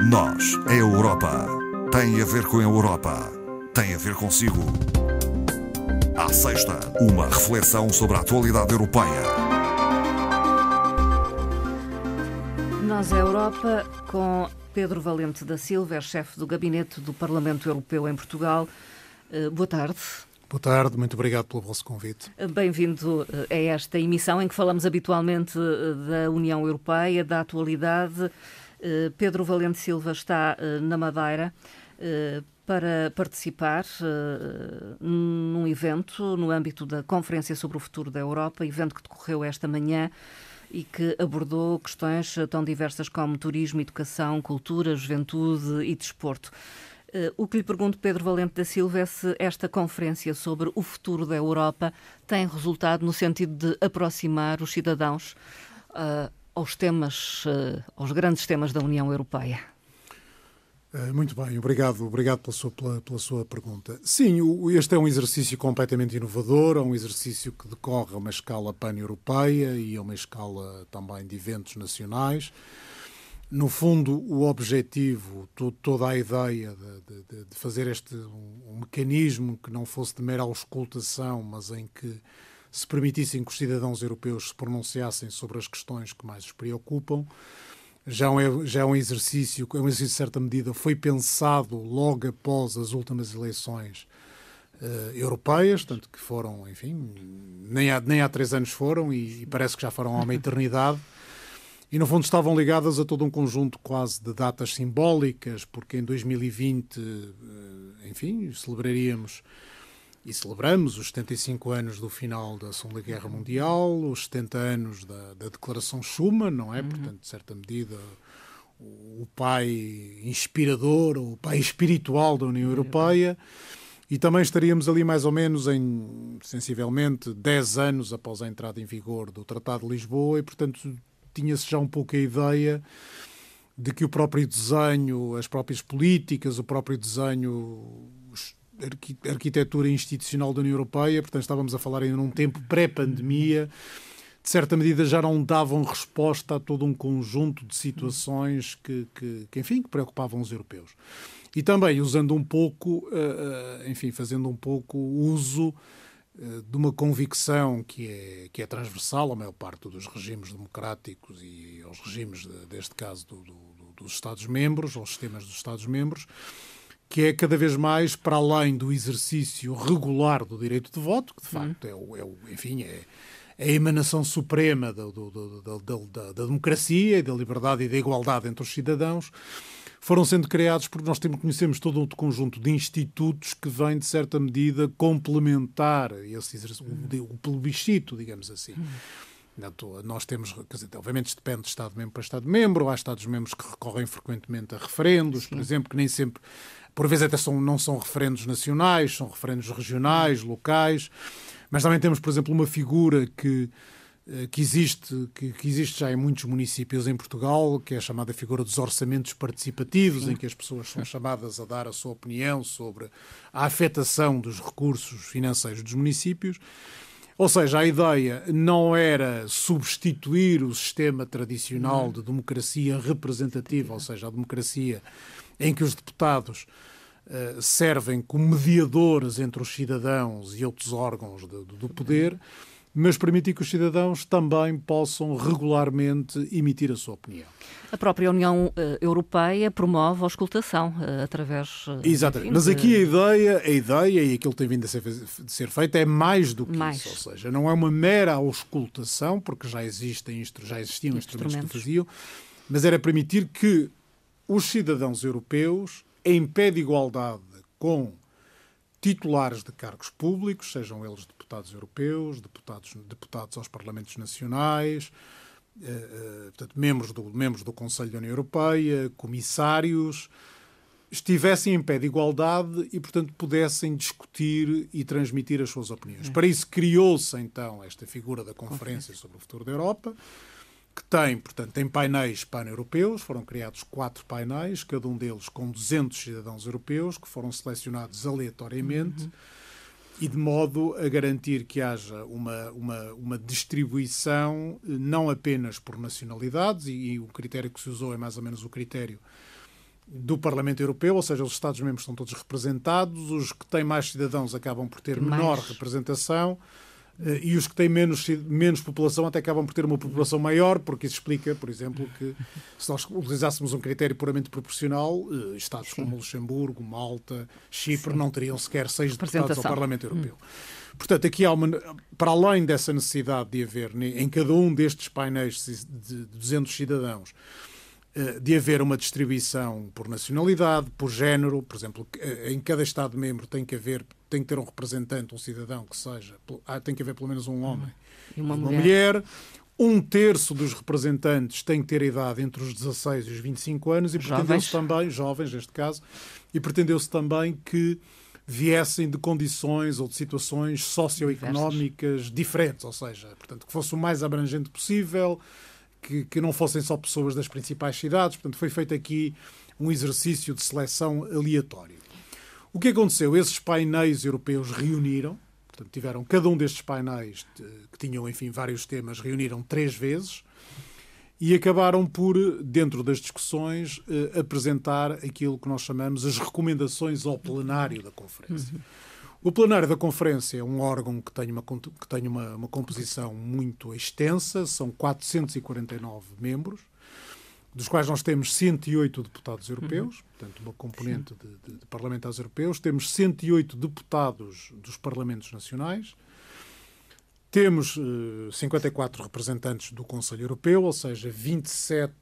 Nós, a Europa, tem a ver com a Europa, tem a ver consigo. À sexta, uma reflexão sobre a atualidade europeia. Nós, a Europa, com Pedro Valente da Silva, chefe do Gabinete do Parlamento Europeu em Portugal. Boa tarde. Boa tarde, muito obrigado pelo vosso convite. Bem-vindo a esta emissão em que falamos habitualmente da União Europeia, da atualidade. Pedro Valente Silva está na Madeira para participar num evento no âmbito da Conferência sobre o Futuro da Europa, evento que decorreu esta manhã e que abordou questões tão diversas como turismo, educação, cultura, juventude e desporto. O que lhe pergunto, Pedro Valente da Silva, é se esta conferência sobre o futuro da Europa tem resultado no sentido de aproximar os cidadãos aos grandes temas da União Europeia. Muito bem, obrigado pela sua pergunta. Sim, este é um exercício completamente inovador, é um exercício que decorre a uma escala pan-europeia e a uma escala também de eventos nacionais. No fundo, o objetivo, toda a ideia de fazer um mecanismo que não fosse de mera auscultação, mas em que se permitissem que os cidadãos europeus se pronunciassem sobre as questões que mais os preocupam, já é um exercício de certa medida, foi pensado logo após as últimas eleições europeias, tanto que foram, enfim, nem há 3 anos foram e parece que já foram há uma eternidade. E, no fundo, estavam ligadas a todo um conjunto quase de datas simbólicas, porque em 2020, enfim, celebramos os 75 anos do final da Segunda Guerra Mundial, os 70 anos da Declaração Schuman, não é? Portanto, de certa medida, o pai inspirador, o pai espiritual da União Europeia. E também estaríamos ali mais ou menos sensivelmente, 10 anos após a entrada em vigor do Tratado de Lisboa e, portanto, tinha-se já um pouco a ideia de que o próprio desenho, as próprias políticas, o próprio desenho, a arquitetura institucional da União Europeia, portanto estávamos a falar ainda num tempo pré-pandemia, de certa medida já não davam resposta a todo um conjunto de situações que preocupavam os europeus. E também usando um pouco, fazendo um pouco uso de uma convicção que é transversal à maior parte dos regimes democráticos e aos regimes, deste caso, dos Estados-membros, aos sistemas dos Estados-membros, que é cada vez mais para além do exercício regular do direito de voto, que de facto é a emanação suprema da democracia e da liberdade e da igualdade entre os cidadãos, foram sendo criados porque nós conhecemos todo um conjunto de institutos que vêm, de certa medida, complementar o plebiscito, digamos assim. Nós temos, quer dizer, obviamente isto depende de Estado-membro para Estado-membro, há Estados-membros que recorrem frequentemente a referendos, por exemplo, que nem sempre, por vezes até não são referendos nacionais, são referendos regionais, locais, mas também temos, por exemplo, uma figura que existe já em muitos municípios em Portugal, que é a chamada figura dos orçamentos participativos, em que as pessoas são chamadas a dar a sua opinião sobre a afetação dos recursos financeiros dos municípios. Ou seja, a ideia não era substituir o sistema tradicional de democracia representativa, ou seja, a democracia em que os deputados servem como mediadores entre os cidadãos e outros órgãos do poder, mas permitir que os cidadãos também possam regularmente emitir a sua opinião. A própria União Europeia promove a auscultação através... Exatamente, mas aqui a ideia e aquilo que tem vindo a ser feito é mais do que isso, ou seja, não é uma mera auscultação, porque já existiam instrumentos que o faziam, mas era permitir que os cidadãos europeus, em pé de igualdade com titulares de cargos públicos, sejam eles deputados europeus, deputados aos Parlamentos Nacionais, portanto, membros do Conselho da União Europeia, comissários, estivessem em pé de igualdade e, portanto, pudessem discutir e transmitir as suas opiniões. Para isso criou-se, então, esta figura da Conferência sobre o Futuro da Europa, que tem painéis pan-europeus, foram criados 4 painéis, cada um deles com 200 cidadãos europeus, que foram selecionados aleatoriamente, e de modo a garantir que haja uma distribuição não apenas por nacionalidades, e o critério que se usou é mais ou menos o critério do Parlamento Europeu, ou seja, os Estados-membros estão todos representados, os que têm mais cidadãos acabam por ter menor representação, e os que têm menos população até acabam por ter uma população maior, porque isso explica, por exemplo, que se nós utilizássemos um critério puramente proporcional, Estados como Luxemburgo, Malta, Chipre não teriam sequer 6 deputados ao Parlamento Europeu. Portanto, aqui há para além dessa necessidade de haver em cada um destes painéis de 200 cidadãos, de haver uma distribuição por nacionalidade, por género, por exemplo, em cada Estado-membro tem que ter um representante, um cidadão que seja, tem que haver pelo menos um homem e uma mulher. Um terço dos representantes tem que ter a idade entre os 16 e os 25 anos e pretendeu-se também, jovens neste caso, e pretendeu-se também que viessem de condições ou de situações socioeconómicas diferentes, ou seja, portanto, que fosse o mais abrangente possível, que não fossem só pessoas das principais cidades. Portanto, foi feito aqui um exercício de seleção aleatório. O que aconteceu? Esses painéis europeus reuniram, portanto, tiveram cada um destes painéis, que tinham, enfim, vários temas, reuniram 3 vezes e acabaram por, dentro das discussões, apresentar aquilo que nós chamamos as recomendações ao plenário da Conferência. O plenário da Conferência é um órgão que tem uma composição muito extensa, são 449 membros, dos quais nós temos 108 deputados europeus, portanto uma componente de parlamentares europeus, temos 108 deputados dos parlamentos nacionais, temos 54 representantes do Conselho Europeu, ou seja,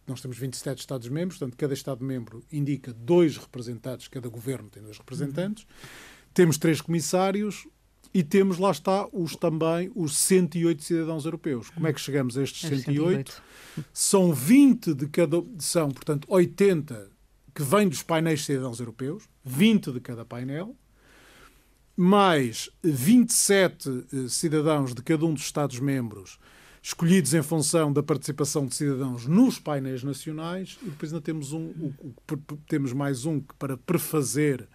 nós temos 27 Estados-membros, portanto cada Estado-membro indica 2 representantes, cada governo tem 2 representantes. Temos 3 comissários e temos, lá está, também os 108 cidadãos europeus. Como é que chegamos a estes 108? São 20 de cada... São, portanto, 80 que vêm dos painéis de cidadãos europeus, 20 de cada painel, mais 27 cidadãos de cada um dos Estados-membros escolhidos em função da participação de cidadãos nos painéis nacionais, e depois ainda temos mais um para prefazer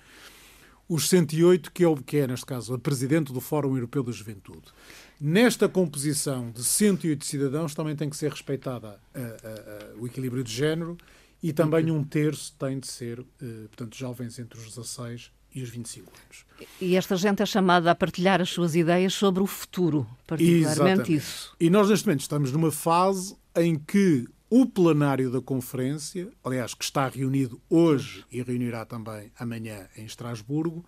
os 108, que é, neste caso, a Presidente do Fórum Europeu da Juventude. Nesta composição de 108 cidadãos também tem que ser respeitada o equilíbrio de género e também um terço tem de ser, portanto, jovens entre os 16 e os 25 anos. E esta gente é chamada a partilhar as suas ideias sobre o futuro, particularmente. Exatamente. Isso. E nós, neste momento, estamos numa fase em que o plenário da Conferência, aliás, que está reunido hoje e reunirá também amanhã em Estrasburgo,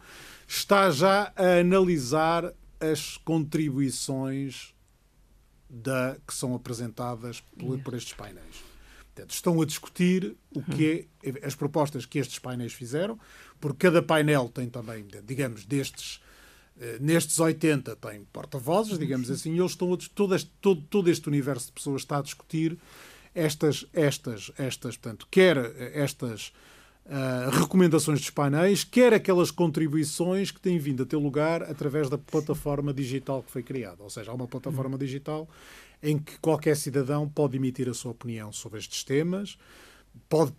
está já a analisar as contribuições que são apresentadas por estes painéis. Portanto, estão a discutir as propostas que estes painéis fizeram, porque cada painel tem também, digamos, nestes 80 tem porta-vozes, digamos assim, e eles estão todo este universo de pessoas está a discutir portanto, quer estas recomendações dos painéis, quer aquelas contribuições que têm vindo a ter lugar através da plataforma digital que foi criada. Ou seja, há uma plataforma digital em que qualquer cidadão pode emitir a sua opinião sobre estes temas, pode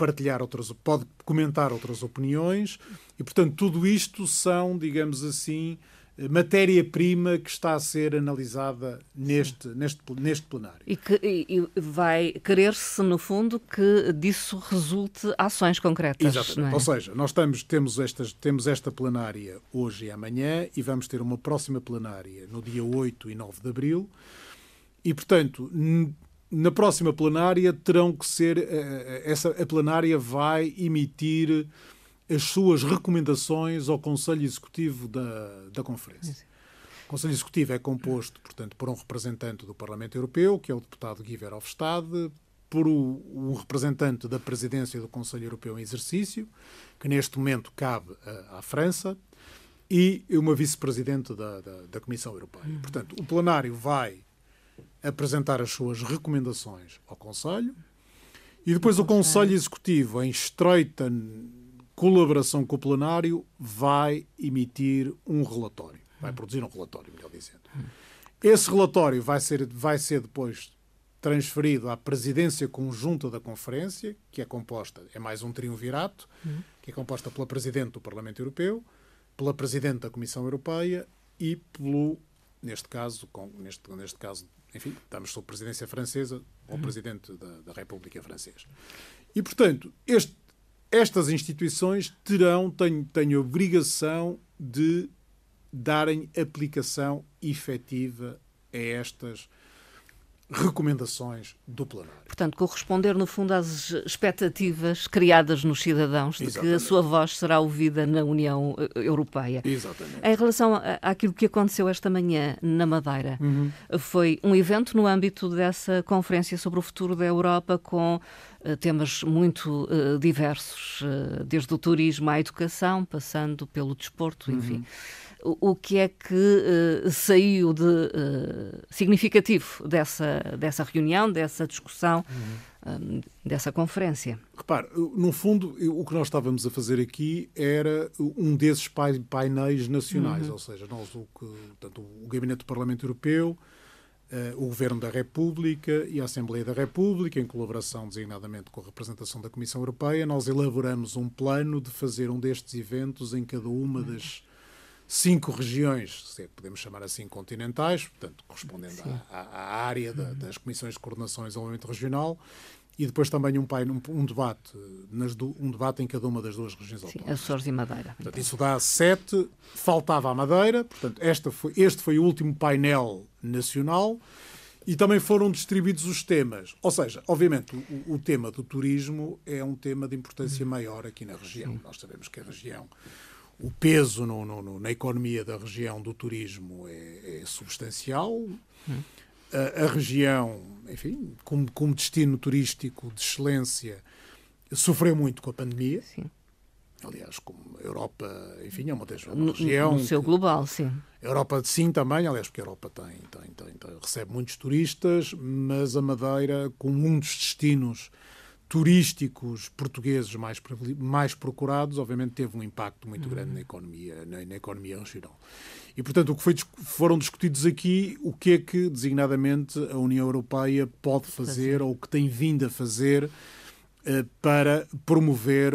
pode comentar outras opiniões e, portanto, tudo isto são, digamos assim, matéria-prima que está a ser analisada neste plenário. E vai querer-se, no fundo, que disso resulte ações concretas. Exatamente. Não é? Ou seja, nós temos esta plenária hoje e amanhã e vamos ter uma próxima plenária no dia 8 e 9 de abril e, portanto, na próxima plenária terão que ser... a plenária vai emitir as suas recomendações ao Conselho Executivo da Conferência. O Conselho Executivo é composto, portanto, por um representante do Parlamento Europeu, que é o deputado Guy Verhofstadt, por um representante da Presidência do Conselho Europeu em exercício, que neste momento cabe à França, e uma vice-presidente da Comissão Europeia. Portanto, o plenário vai apresentar as suas recomendações ao Conselho e depois o Conselho Executivo, em estreita colaboração com o plenário, vai emitir um relatório. Vai produzir um relatório, melhor dizendo. Esse relatório vai ser depois transferido à presidência conjunta da Conferência, que é mais um triunvirato, que é composta pela Presidente do Parlamento Europeu, pela Presidente da Comissão Europeia e neste caso, enfim, estamos sob presidência francesa, ou Presidente da República Francesa. E, portanto, estas instituições têm a obrigação de darem aplicação efetiva a estas recomendações do plenário. Portanto, corresponder, no fundo, às expectativas criadas nos cidadãos de que a sua voz será ouvida na União Europeia. Exatamente. Em relação àquilo que aconteceu esta manhã na Madeira, foi um evento no âmbito dessa conferência sobre o futuro da Europa com temas muito diversos, desde o turismo à educação, passando pelo desporto, enfim. O que é que saiu de significativo dessa reunião, dessa discussão, dessa conferência? Repare, no fundo, o que nós estávamos a fazer aqui era um desses painéis nacionais, ou seja, portanto, o Gabinete do Parlamento Europeu, o Governo da República e a Assembleia da República, em colaboração designadamente com a representação da Comissão Europeia, nós elaboramos um plano de fazer um destes eventos em cada uma das 5 regiões, se é que podemos chamar assim, continentais, portanto, correspondendo à área das Comissões de Coordenação e Desenvolvimento Regional, e depois também um debate em cada uma das 2 regiões autónomas. Açores e Madeira. Portanto, isso dá 7, faltava a Madeira, portanto, este foi o último painel nacional, e também foram distribuídos os temas. Ou seja, obviamente, o tema do turismo é um tema de importância maior aqui na região. Nós sabemos que a região, o peso na economia da região do turismo é substancial. A região, enfim, como destino turístico de excelência, sofreu muito com a pandemia. Sim. Aliás, como a Europa, enfim, é uma região... No seu global, sim. A Europa, sim, também, aliás, porque a Europa recebe muitos turistas, mas a Madeira, como um dos destinos turísticos portugueses mais procurados, obviamente teve um impacto muito grande na economia regional. E, portanto, o que foram discutidos aqui, o que é que, designadamente, a União Europeia pode fazer ou o que tem vindo a fazer para promover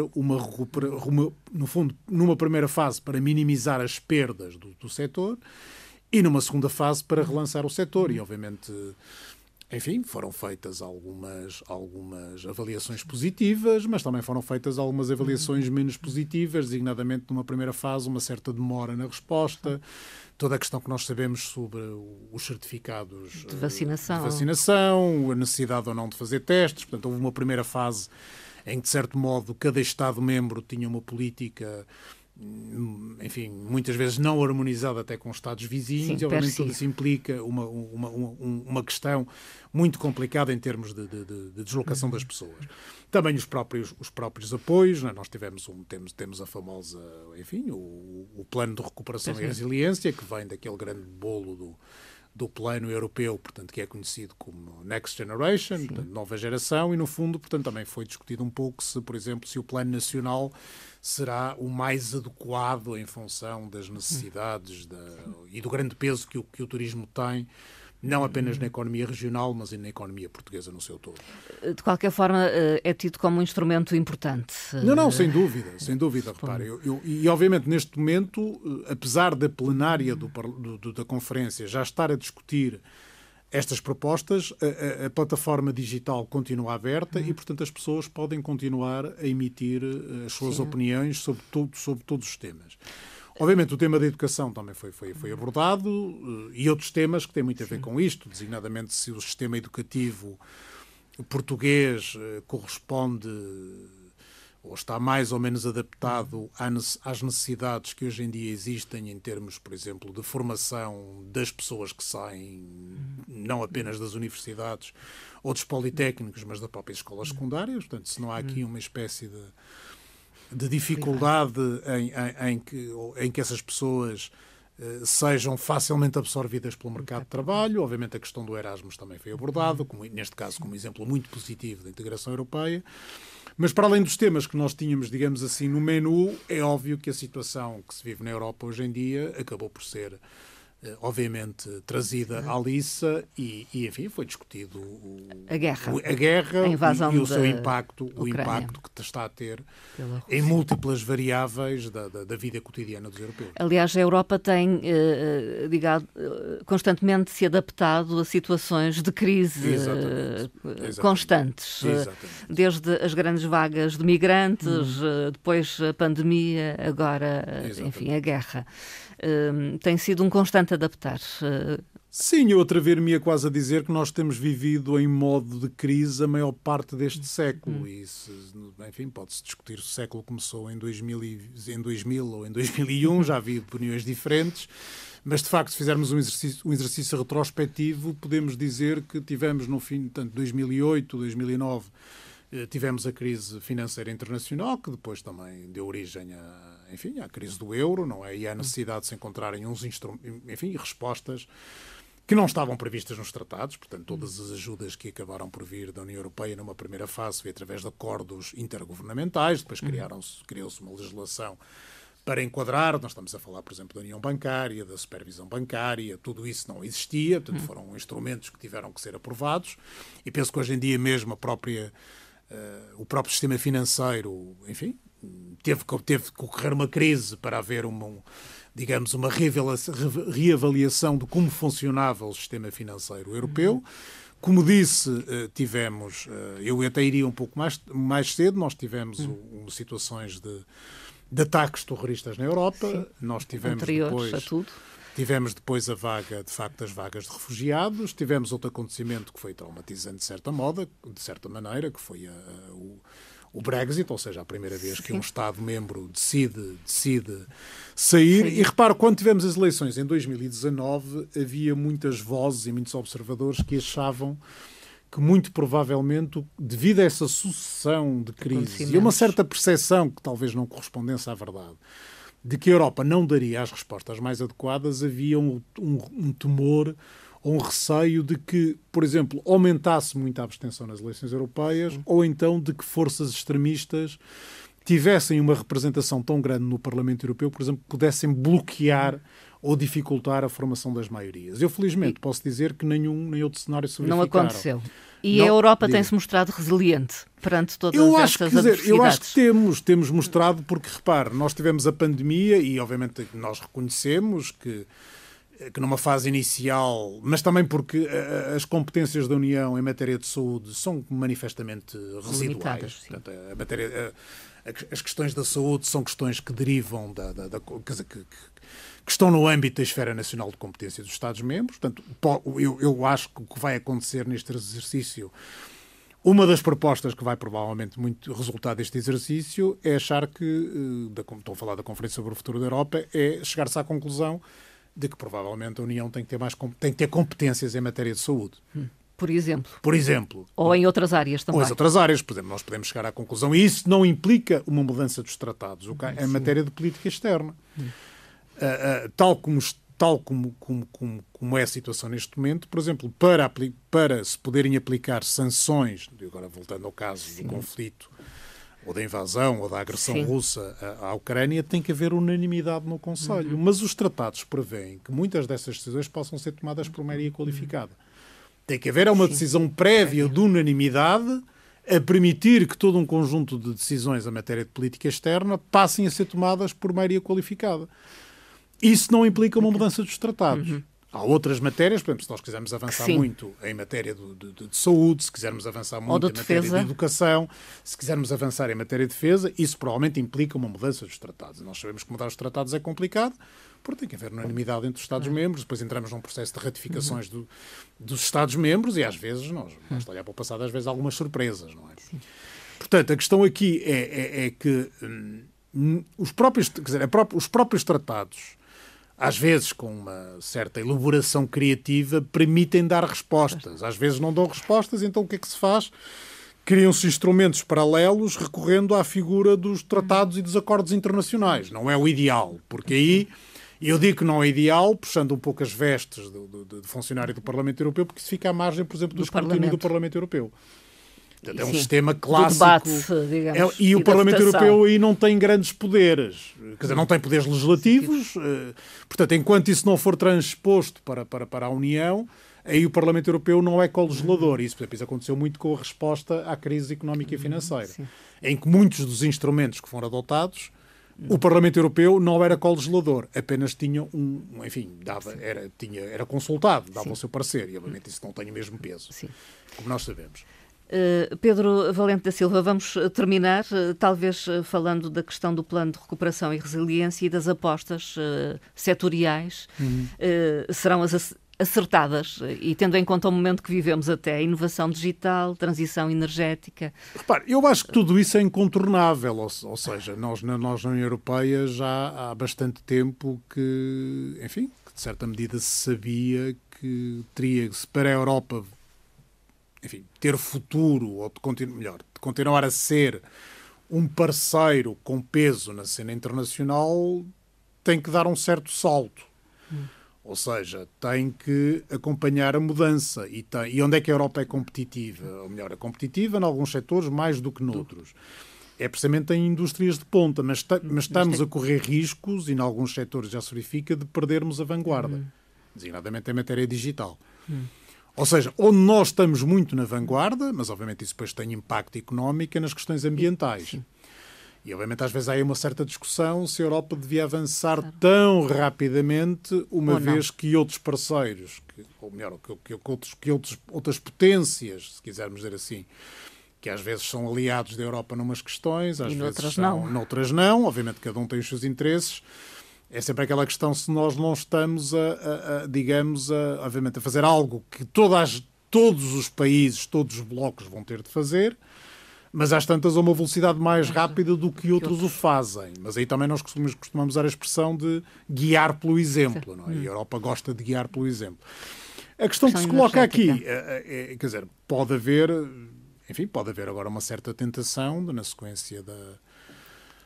no fundo, numa primeira fase, para minimizar as perdas do setor e numa segunda fase para relançar o setor. E, obviamente, enfim, foram feitas algumas avaliações positivas, mas também foram feitas algumas avaliações menos positivas, designadamente numa primeira fase, uma certa demora na resposta, toda a questão que nós sabemos sobre os certificados de vacinação, a necessidade ou não de fazer testes. Portanto, houve uma primeira fase em que, de certo modo, cada Estado-membro tinha uma política, enfim, muitas vezes não harmonizada até com Estados vizinhos. Sim, e, obviamente, tudo isso implica uma questão muito complicada em termos de deslocação das pessoas. Também os próprios apoios, né? Nós temos a famosa, enfim, o Plano de Recuperação e Resiliência, que vem daquele grande bolo do plano europeu, portanto, que é conhecido como Next Generation, portanto, nova geração, e no fundo, portanto, também foi discutido um pouco se, por exemplo, se o plano nacional será o mais adequado em função das necessidades e do grande peso que o turismo tem, não apenas na economia regional, mas na economia portuguesa no seu todo. De qualquer forma, é tido como um instrumento importante. Não, sem dúvida, repare. E, obviamente, neste momento, apesar da plenária da conferência já estar a discutir estas propostas, a plataforma digital continua aberta e, portanto, as pessoas podem continuar a emitir as suas opiniões sobre todos os temas. Obviamente, o tema da educação também foi abordado e outros temas que têm muito a ver com isto, designadamente se o sistema educativo português corresponde ou está mais ou menos adaptado às necessidades que hoje em dia existem em termos, por exemplo, de formação das pessoas que saem, não apenas das universidades ou dos politécnicos, mas das próprias escolas secundárias. Portanto, se não há aqui uma espécie de dificuldade em que essas pessoas sejam facilmente absorvidas pelo mercado de trabalho. Obviamente a questão do Erasmus também foi abordada, neste caso como exemplo muito positivo da integração europeia. Mas para além dos temas que nós tínhamos, digamos assim, no menu, é óbvio que a situação que se vive na Europa hoje em dia acabou por ser obviamente trazida à liça e, enfim, foi discutido a guerra, a invasão e o seu impacto, Ucrânia. o impacto que está a ter em múltiplas variáveis da vida cotidiana dos europeus. Aliás, a Europa tem constantemente se adaptado a situações de crise constantes, desde as grandes vagas de migrantes, depois a pandemia, agora, enfim, a guerra. Tem sido um constante adaptar. Sim, eu atrever-me-ia quase a dizer que nós temos vivido em modo de crise a maior parte deste século. E, enfim, pode-se discutir se o século começou em 2000 ou em 2001, já havia opiniões diferentes, mas, de facto, se fizermos um exercício retrospectivo, podemos dizer que tivemos, no fim, tanto 2008, 2009, tivemos a crise financeira internacional, que depois também deu origem à crise do euro, não é? E à necessidade de se encontrarem respostas que não estavam previstas nos tratados. Portanto, todas as ajudas que acabaram por vir da União Europeia numa primeira fase foi através de acordos intergovernamentais, depois criou-se uma legislação para enquadrar. Nós estamos a falar, por exemplo, da União Bancária, da Supervisão Bancária, tudo isso não existia, portanto, foram instrumentos que tiveram que ser aprovados, e penso que hoje em dia mesmo o próprio sistema financeiro, enfim, teve que ocorrer uma crise para haver uma reavaliação de como funcionava o sistema financeiro europeu. Como disse, eu até iria um pouco mais cedo, nós tivemos situações de ataques terroristas na Europa. Sim. Nós tivemos anteriores a tudo. Tivemos depois as vagas de refugiados, tivemos outro acontecimento que foi traumatizante de certa maneira, que foi o Brexit, ou seja, a primeira vez que um Estado-membro decide sair. E reparo, quando tivemos as eleições em 2019, havia muitas vozes e muitos observadores que achavam que muito provavelmente, devido a essa sucessão de crises e a uma certa percepção que talvez não correspondesse à verdade, de que a Europa não daria as respostas mais adequadas, havia um temor ou um receio de que, por exemplo, aumentasse muito a abstenção nas eleições europeias, ou então de que forças extremistas tivessem uma representação tão grande no Parlamento Europeu, por exemplo, que pudessem bloquear ou dificultar a formação das maiorias. Eu, felizmente, posso dizer que nem outro cenário se verificaram. Não aconteceu. E a Europa tem-se mostrado resiliente perante todas estas adversidades. Eu acho que temos mostrado, porque, repare, nós tivemos a pandemia e, obviamente, nós reconhecemos que numa fase inicial, mas também porque as competências da União em matéria de saúde são manifestamente residuais. Portanto, as questões da saúde são questões que derivam que estão no âmbito da esfera nacional de competência dos Estados-membros. Portanto, eu acho que o que vai acontecer neste exercício, uma das propostas que vai provavelmente muito resultar deste exercício é achar que, estou a falar da Conferência sobre o Futuro da Europa, é chegar-se à conclusão de que provavelmente a União tem que ter competências em matéria de saúde. Por exemplo. Ou em outras áreas também. Ou em outras áreas, por exemplo, nós podemos chegar à conclusão, e isso não implica uma mudança dos tratados, em matéria de política externa. Tal como é a situação neste momento, por exemplo, para se poderem aplicar sanções, agora voltando ao caso do conflito, ou da invasão, ou da agressão russa à Ucrânia, tem que haver unanimidade no Conselho. Mas os tratados prevêem que muitas dessas decisões possam ser tomadas por maioria qualificada. Tem que haver uma decisão prévia de unanimidade a permitir que todo um conjunto de decisões em matéria de política externa passem a ser tomadas por maioria qualificada. Isso não implica uma mudança dos tratados. Há outras matérias, por exemplo, se nós quisermos avançar muito em matéria de saúde, se quisermos avançar muito em matéria de educação, se quisermos avançar em matéria de defesa, isso provavelmente implica uma mudança dos tratados. Nós sabemos que mudar os tratados é complicado, porque tem que haver unanimidade entre os Estados-membros, depois entramos num processo de ratificações dos Estados-membros e às vezes, basta olhar para o passado, às vezes há algumas surpresas, não é? Sim. Portanto, a questão aqui é que os próprios tratados, às vezes com uma certa elaboração criativa, permitem dar respostas. Às vezes não dão respostas, então o que é que se faz? Criam-se instrumentos paralelos recorrendo à figura dos tratados e dos acordos internacionais. Não é o ideal, porque aí eu digo que não é ideal, puxando um pouco as vestes de funcionário do Parlamento Europeu, porque isso fica à margem, por exemplo, do escrutínio do Parlamento Europeu. Portanto, é um sistema clássico. Debate, digamos, e o Parlamento Europeu aí não tem grandes poderes. Quer dizer, não tem poderes legislativos. Portanto, enquanto isso não for transposto para a União, aí o Parlamento Europeu não é co-legislador. Isso aconteceu muito com a resposta à crise económica e financeira, em que muitos dos instrumentos que foram adotados, o Parlamento Europeu não era co-legislador, apenas tinha era consultado, dava o seu parecer, e obviamente isso não tem o mesmo peso, como nós sabemos. Pedro Valente da Silva, vamos terminar, talvez falando da questão do Plano de Recuperação e Resiliência e das apostas setoriais. Serão as acertadas e tendo em conta o momento que vivemos até, a inovação digital, transição energética? Repare, eu acho que tudo isso é incontornável, ou seja, nós na União Europeia já há bastante tempo que, enfim, que de certa medida se sabia que teria-se para a Europa, enfim, ter futuro, ou de continuar a ser um parceiro com peso na cena internacional, tem que dar um certo salto. Ou seja, tem que acompanhar a mudança. E onde é que a Europa é competitiva? Ou melhor, é competitiva em alguns setores mais do que noutros. É precisamente em indústrias de ponta, mas estamos a correr riscos, e em alguns setores já se verifica, de perdermos a vanguarda, designadamente em matéria digital. Ou seja, onde nós estamos muito na vanguarda, mas obviamente isso depois tem impacto económico nas questões ambientais. E obviamente às vezes há aí uma certa discussão se a Europa devia avançar tão rapidamente, uma vez que outros parceiros, ou melhor, que outras potências, se quisermos dizer assim, que às vezes são aliados da Europa numas questões, às vezes noutras não, obviamente cada um tem os seus interesses. É sempre aquela questão se nós não estamos obviamente, a fazer algo que todos os países, todos os blocos vão ter de fazer, mas às tantas a uma velocidade mais rápida do que outros o fazem. Mas aí também nós costumamos usar a expressão de guiar pelo exemplo, não é? E a Europa gosta de guiar pelo exemplo. A questão que se coloca aqui, quer dizer, pode haver agora uma certa tentação na sequência da...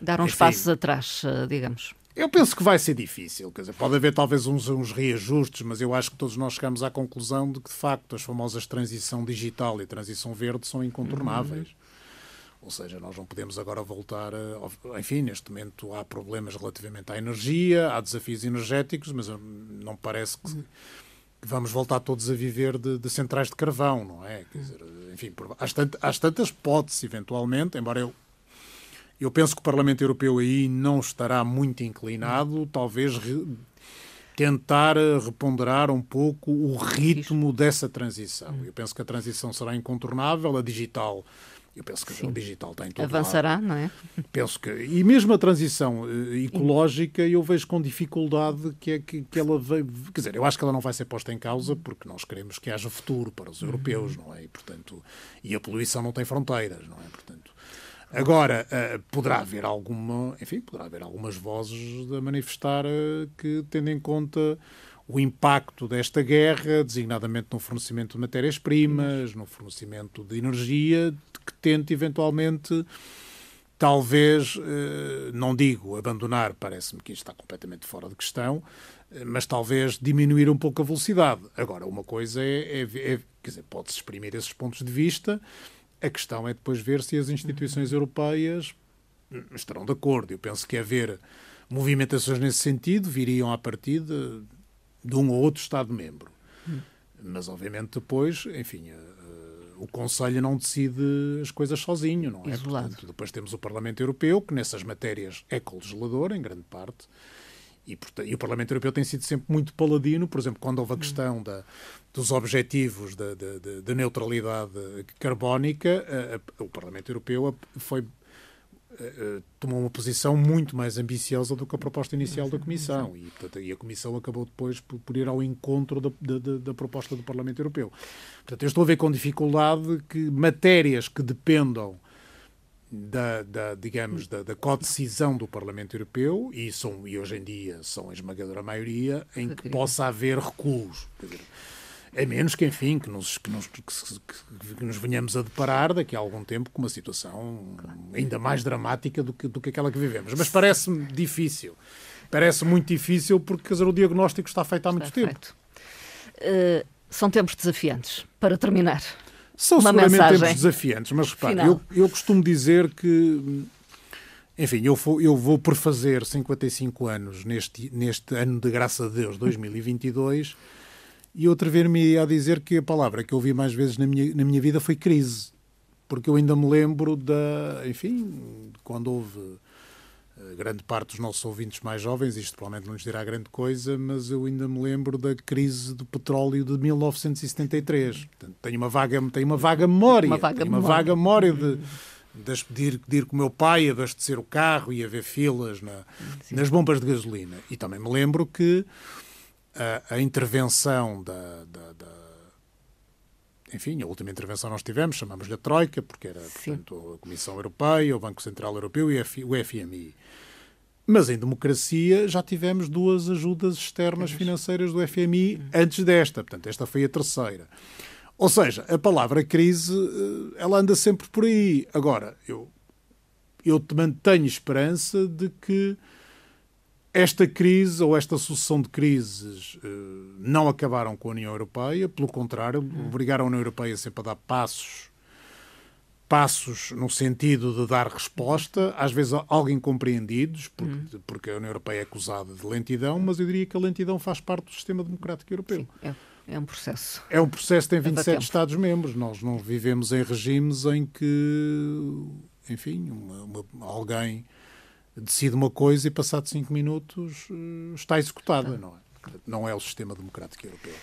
Dar uns passos atrás, digamos. Eu penso que vai ser difícil, quer dizer, pode haver talvez uns reajustes, mas eu acho que todos nós chegamos à conclusão de que, de facto, as famosas transição digital e transição verde são incontornáveis. Ou seja, nós não podemos agora voltar a... Enfim, neste momento há problemas relativamente à energia, há desafios energéticos, mas não parece que vamos voltar todos a viver de centrais de carvão, não é? Quer dizer, enfim, às tantas pode-se, eventualmente, embora eu penso que o Parlamento Europeu aí não estará muito inclinado, talvez tentar reponderar um pouco o ritmo dessa transição. Eu penso que a transição será incontornável, a digital... Eu penso que o digital está em todo avançará, lado. Não é? Penso que... E mesmo a transição ecológica, eu vejo com dificuldade que ela veio... Quer dizer, eu acho que ela não vai ser posta em causa porque nós queremos que haja futuro para os europeus, não é? E a poluição não tem fronteiras, não é? Portanto, agora, poderá haver algumas vozes a manifestar que, tendo em conta o impacto desta guerra, designadamente no fornecimento de matérias-primas, no fornecimento de energia, que tente eventualmente, talvez, não digo abandonar, parece-me que isto está completamente fora de questão, mas talvez diminuir um pouco a velocidade. Agora, uma coisa quer dizer, pode-se exprimir esses pontos de vista, a questão é depois ver se as instituições europeias estarão de acordo. Eu penso que haver movimentações nesse sentido viriam a partir de um ou outro Estado-membro. Mas, obviamente, depois, enfim, o Conselho não decide as coisas sozinho, não é? Portanto, depois temos o Parlamento Europeu, que nessas matérias é co-legislador, em grande parte, e o Parlamento Europeu tem sido sempre muito paladino, por exemplo, quando houve a questão dos objetivos de neutralidade carbónica, o Parlamento Europeu tomou uma posição muito mais ambiciosa do que a proposta inicial da Comissão e a Comissão acabou depois por ir ao encontro da proposta do Parlamento Europeu. Portanto, eu estou a ver com dificuldade que matérias que dependam da codecisão do Parlamento Europeu, e hoje em dia são a esmagadora maioria, em que possa haver recuos. Quer dizer, a menos que, enfim, que nos venhamos a deparar daqui a algum tempo com uma situação ainda mais dramática do que aquela que vivemos. Mas parece-me difícil. Parece muito difícil porque, quer dizer, o diagnóstico está feito há muito tempo. São tempos desafiantes, para terminar. São uma seguramente mensagem tempos desafiantes, mas repare, final. eu costumo dizer que, enfim, eu vou por fazer 55 anos neste ano de graça de Deus, 2022, e eu atrever-me a dizer que a palavra que eu ouvi mais vezes na minha vida foi crise, porque eu ainda me lembro quando houve grande parte dos nossos ouvintes mais jovens, isto provavelmente não lhes dirá grande coisa, mas eu ainda me lembro da crise do petróleo de 1973. Portanto, tenho uma vaga memória. Uma vaga memória de ir com o meu pai, abastecer o carro e haver filas nas bombas de gasolina. E também me lembro que a intervenção enfim, a última intervenção nós tivemos, chamámos-lhe a Troika, porque era, portanto, a Comissão Europeia, o Banco Central Europeu e o FMI. Mas em democracia já tivemos 2 ajudas externas financeiras do FMI antes desta. Portanto, esta foi a terceira. Ou seja, a palavra crise, ela anda sempre por aí. Agora, eu mantenho esperança de que esta crise ou esta sucessão de crises não acabaram com a União Europeia, pelo contrário, obrigaram a União Europeia sempre a dar passos no sentido de dar resposta, às vezes algo incompreendidos, porque a União Europeia é acusada de lentidão, mas eu diria que a lentidão faz parte do sistema democrático europeu. Sim, é um processo. É um processo que tem 27 Estados-membros. Nós não vivemos em regimes em que, enfim, alguém decide uma coisa e, passado 5 minutos, está executada, não é? Não é o sistema democrático europeu.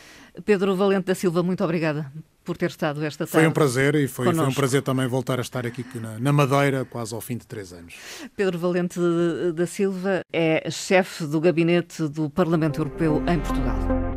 Pedro Valente da Silva, muito obrigada por ter estado esta tarde. Foi um prazer e foi um prazer também voltar a estar aqui na Madeira, quase ao fim de 3 anos. Pedro Valente da Silva é chefe do gabinete do Parlamento Europeu em Portugal.